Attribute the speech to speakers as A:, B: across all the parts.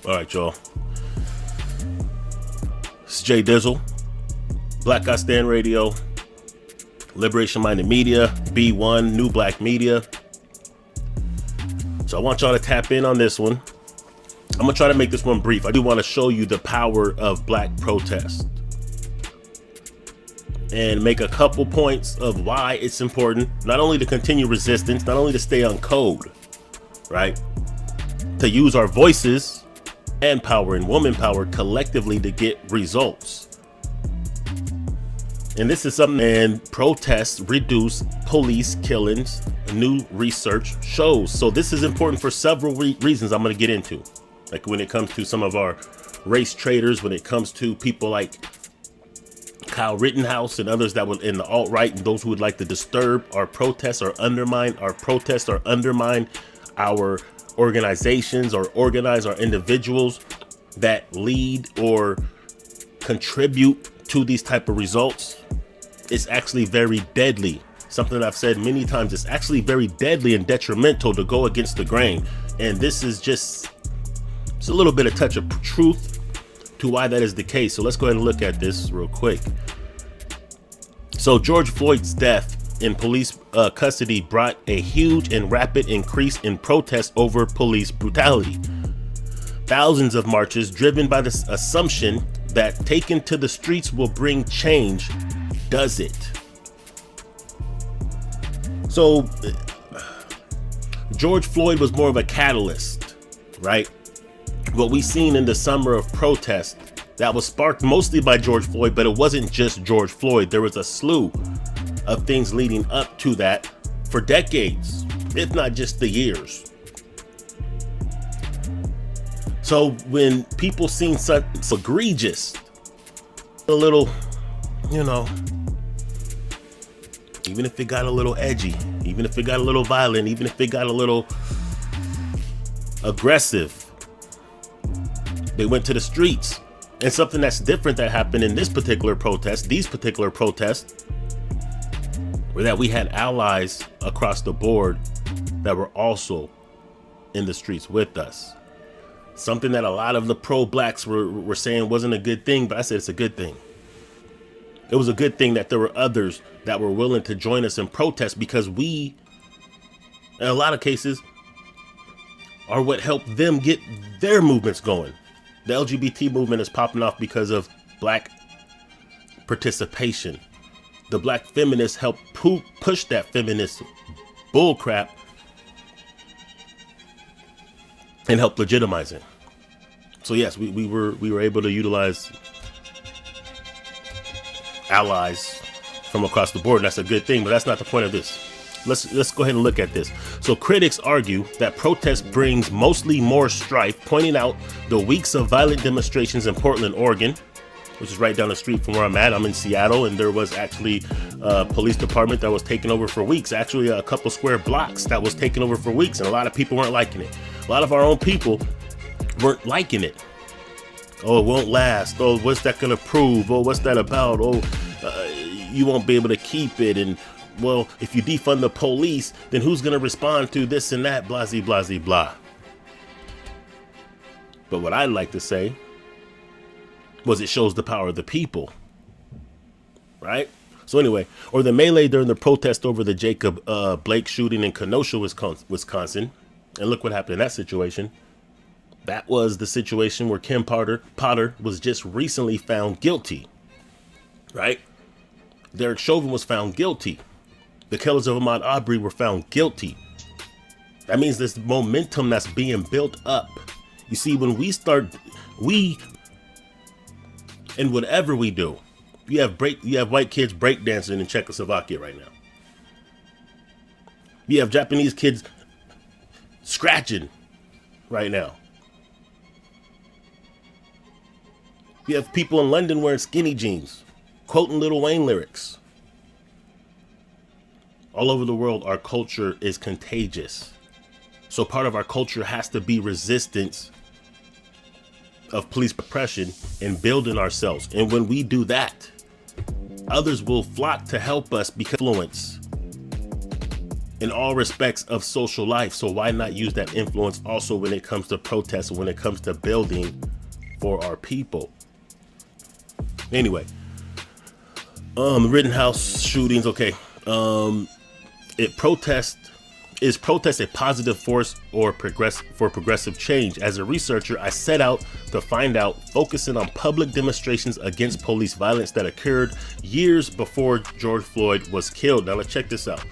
A: All right, y'all. It's Jay Dizzle, Black Guy Stand Radio, Liberation Minded Media, B1, New Black Media. So I want y'all to tap in on this one. I'm gonna try to make this one brief. I do want to show you the power of black protest and make a couple points of why it's important, not only to continue resistance, not only to stay on code, right? To use our voices and power and woman power collectively to get results. And this is something, and protests reduce police killings, new research shows. So this is important for several reasons I'm going to get into. Like when it comes to some of our race traders, when it comes to people like Kyle Rittenhouse and others that were in the alt-right, and those who would like to disturb our protests or undermine our protests or undermine our organizations or organize our individuals that lead or contribute to these type of results. It's actually very deadly. Something that I've said many times, it's actually very deadly and detrimental to go against the grain. And this is just, it's a little bit of touch of truth to why that is the case. So let's go ahead and look at this real quick. So George Floyd's death in police custody brought a huge and rapid increase in protests over police brutality. Thousands of marches driven by the assumption that taken to the streets will bring change. Does it? So George Floyd was more of a catalyst, right? What we seen in the summer of protest that was sparked mostly by George Floyd, but it wasn't just George Floyd. There was a slew of things leading up to that for decades, if not just the years. So when people seen such egregious, a little, even if it got a little edgy, even if it got a little violent, even if it got a little aggressive, they went to the streets. And something that's different that happened in this particular protest, these particular protests, were that we had allies across the board that were also in the streets with us. Something that a lot of the pro-blacks were saying wasn't a good thing, but I said it's a good thing. It was a good thing that there were others that were willing to join us in protest, because we, in a lot of cases, are what helped them get their movements going. The LGBT movement is popping off because of black participation. The black feminists helped push that feminist bullcrap and help legitimize it. So yes, we were able to utilize allies from across the board, and that's a good thing, but that's not the point of this. Let's go ahead and look at this. So critics argue that protest brings mostly more strife, pointing out the weeks of violent demonstrations in Portland, Oregon, which is right down the street from where I'm at. I'm in Seattle, and there was actually a police department that was taken over for weeks. Actually, a couple square blocks that was taken over for weeks, and a lot of people weren't liking it. A lot of our own people weren't liking it. Oh, it won't last. Oh, what's that gonna prove? Oh, what's that about? Oh, you won't be able to keep it. And well, if you defund the police, then who's gonna respond to this and that? Blah, blah, blah, blah. But what I'd like to say was it shows the power of the people, right? So anyway, or the melee during the protest over the Jacob Blake shooting in Kenosha, Wisconsin. And look what happened in that situation. That was the situation where Kim Potter was just recently found guilty, right? Derek Chauvin was found guilty. The killers of Ahmaud Arbery were found guilty. That means this momentum that's being built up. You see, when we start, and whatever we do, you have white kids breakdancing in Czechoslovakia right now. You have Japanese kids scratching right now. You have people in London wearing skinny jeans, quoting Lil Wayne lyrics. All over the world, our culture is contagious. So part of our culture has to be resistance of police oppression and building ourselves. And when we do that, others will flock to help us because influence. in all respects of social life. So why not use that influence also when it comes to protests, when it comes to building for our people? Anyway, Rittenhouse shootings. Okay. Is protest a positive force or progressive change? As a researcher, I set out to find out, focusing on public demonstrations against police violence that occurred years before George Floyd was killed. Now let's check this out.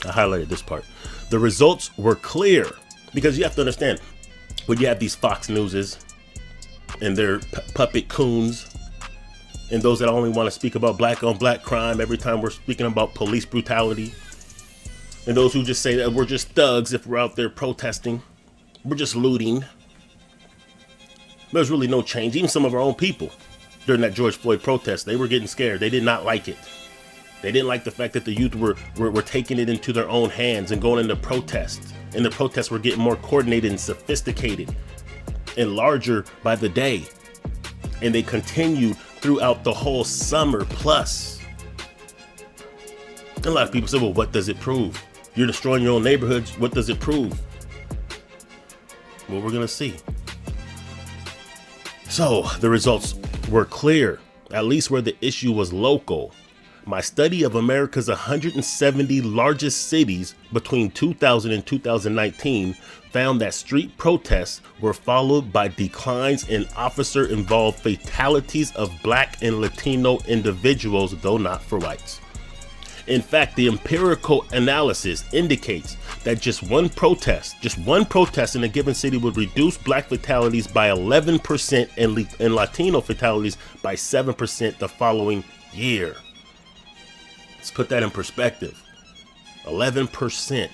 A: I highlighted this part. The results were clear, because you have to understand, when you have these Fox Newses and their puppet coons and those that only want to speak about black on black crime every time we're speaking about police brutality, and those who just say that we're just thugs if we're out there protesting, we're just looting. There's really no change. Even some of our own people during that George Floyd protest, they were getting scared. They did not like it. They didn't like the fact that the youth were taking it into their own hands and going into protest. And the protests were getting more coordinated and sophisticated and larger by the day. And they continued throughout the whole summer plus. And a lot of people say, well, what does it prove? You're destroying your own neighborhoods. What does it prove? Well, we're going to see. So the results were clear, at least where the issue was local. My study of America's 170 largest cities between 2000 and 2019 found that street protests were followed by declines in officer-involved fatalities of Black and Latino individuals, though not for whites. In fact, the empirical analysis indicates that just one protest in a given city would reduce Black fatalities by 11% and Latino fatalities by 7% the following year. Let's put that in perspective. 11%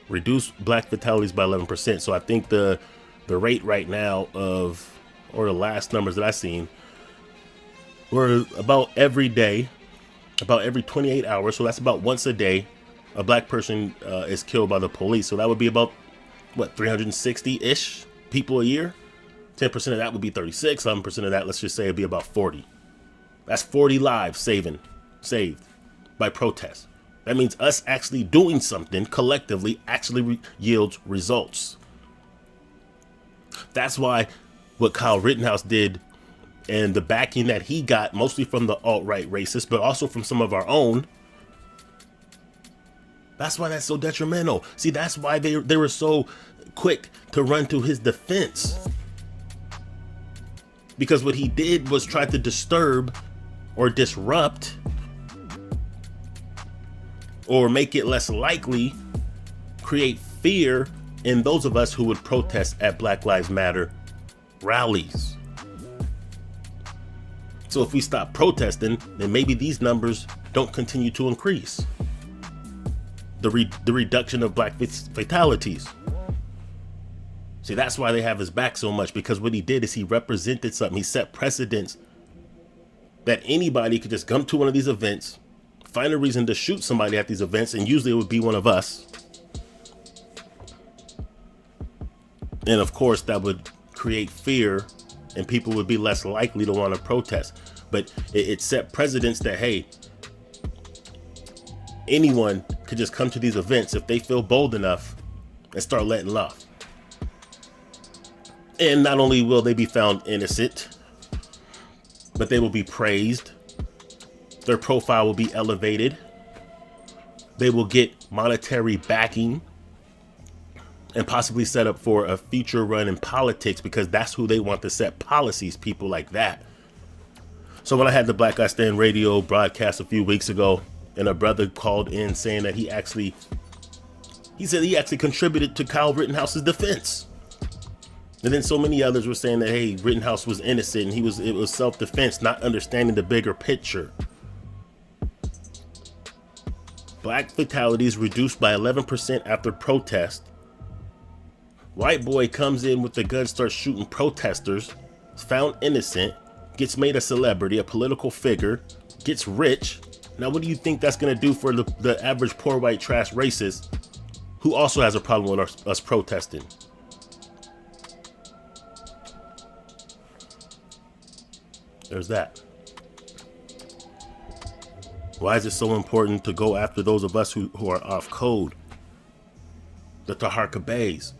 A: reduce Black fatalities by 11%. So I think the rate right now or the last numbers that I've seen, were about every day, about every 28 hours. So that's about once a day, a Black person is killed by the police. So that would be about, 360-ish people a year? 10% of that would be 36. 11% of that, let's just say, it'd be about 40. That's 40 lives saved by protests. That means us actually doing something collectively actually yields results. That's why what Kyle Rittenhouse did, and the backing that he got, mostly from the alt-right racists, but also from some of our own, that's why that's so detrimental. See, that's why they were so quick to run to his defense. Because what he did was try to disturb or disrupt or make it less likely, create fear in those of us who would protest at Black Lives Matter rallies. So if we stop protesting, then maybe these numbers don't continue to increase. The reduction of Black fatalities. See, that's why they have his back so much, because what he did is he represented something. He set precedents that anybody could just come to one of these events, find a reason to shoot somebody at these events, and usually it would be one of us. And of course, that would create fear, and people would be less likely to want to protest. But it set precedents that, hey, anyone could just come to these events if they feel bold enough and start letting off. And not only will they be found innocent, but they will be praised. Their profile will be elevated. They will get monetary backing and possibly set up for a future run in politics, because that's who they want to set policies, people like that. So when I had the Black Guy Stand radio broadcast a few weeks ago, and a brother called in saying that he said he actually contributed to Kyle Rittenhouse's defense. And then so many others were saying that, hey, Rittenhouse was innocent and it was self-defense, not understanding the bigger picture. Black fatalities reduced by 11% after protest. White boy comes in with the gun, starts shooting protesters, is found innocent, gets made a celebrity, a political figure, gets rich. Now, what do you think that's going to do for the average poor white trash racist who also has a problem with us protesting? There's that. Why is it so important to go after those of us who are off code? The Taharka Bays,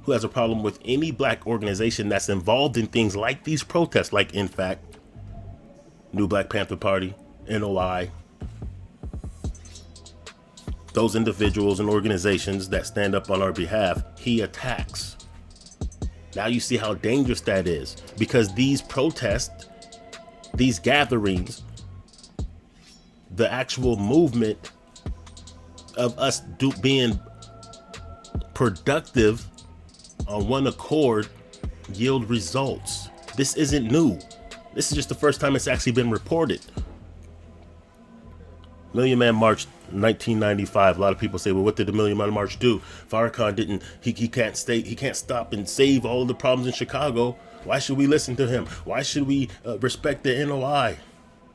A: who has a problem with any black organization that's involved in things like these protests, like in fact, New Black Panther Party, NOI, those individuals and organizations that stand up on our behalf, he attacks. Now you see how dangerous that is, because these protests, these gatherings, the actual movement of us being productive on one accord yield results. This isn't new. This is just the first time it's actually been reported. Million Man March 1995. A lot of people say, well, what did the Million Man March do? Farrakhan didn't, he can't stop and save all of the problems in Chicago. Why should we listen to him? Why should we respect the NOI?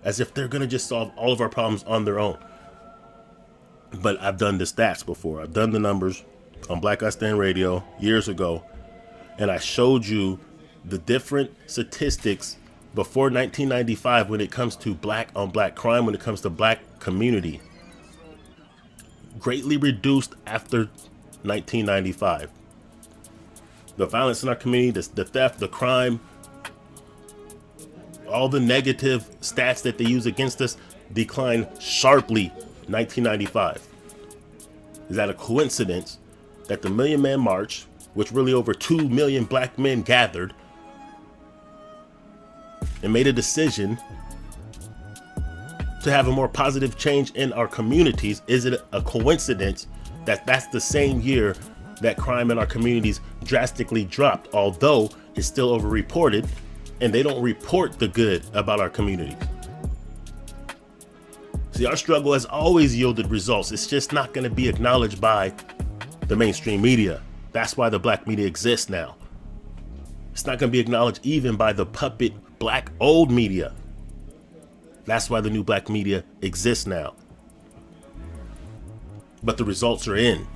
A: As if they're gonna just solve all of our problems on their own. But I've done the stats before. I've done the numbers on Black I Stand Radio years ago. And I showed you the different statistics before 1995 when it comes to black on black crime, when it comes to black community. Greatly reduced after 1995. The violence in our community, the theft, the crime, all the negative stats that they use against us declined sharply 1995. Is that a coincidence that the Million Man March, which really over 2 million black men gathered and made a decision to have a more positive change in our communities, is it a coincidence that that's the same year that crime in our communities drastically dropped, although it's still overreported and they don't report the good about our communities? See, our struggle has always yielded results. It's just not going to be acknowledged by the mainstream media. That's why the black media exists now. It's not going to be acknowledged even by the puppet black old media. That's why the new black media exists now. But the results are in.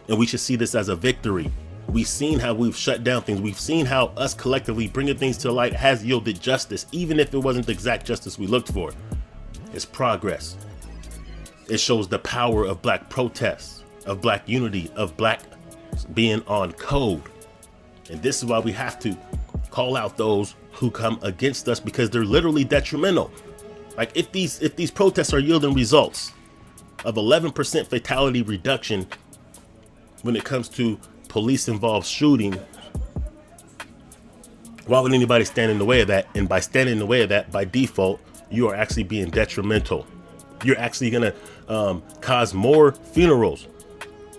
A: And we should see this as a victory. We've seen how we've shut down things. We've seen how us collectively bringing things to light has yielded justice, even if it wasn't the exact justice we looked for. It's progress. It shows the power of black protests, of black unity, of black being on code. And this is why we have to call out those who come against us, because they're literally detrimental. Like if these protests are yielding results of 11% fatality reduction when it comes to police involved shooting, why would anybody stand in the way of that? And by standing in the way of that, by default, you are actually being detrimental. You're actually gonna cause more funerals.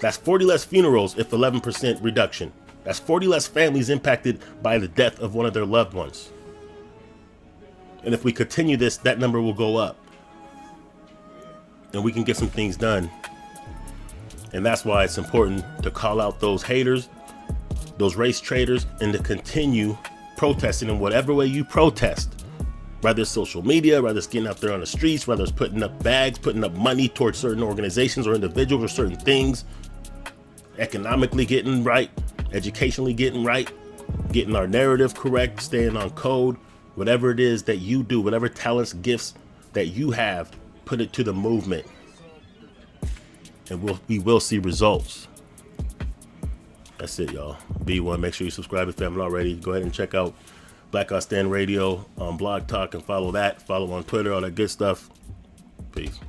A: That's 40 less funerals if 11% reduction. That's 40 less families impacted by the death of one of their loved ones. And if we continue this, that number will go up. And we can get some things done. And that's why it's important to call out those haters, those race traitors, and to continue protesting in whatever way you protest. Whether it's social media, whether it's getting out there on the streets, whether it's putting up bags, putting up money towards certain organizations or individuals or certain things, economically getting right, educationally getting right, getting our narrative correct, staying on code, whatever it is that you do, whatever talents, gifts that you have, put it to the movement. And we will see results. That's it, y'all. Be one. Make sure you subscribe if you haven't already. Go ahead and check out Black I Stand Radio on Blog Talk and follow that. Follow on Twitter, all that good stuff. Peace.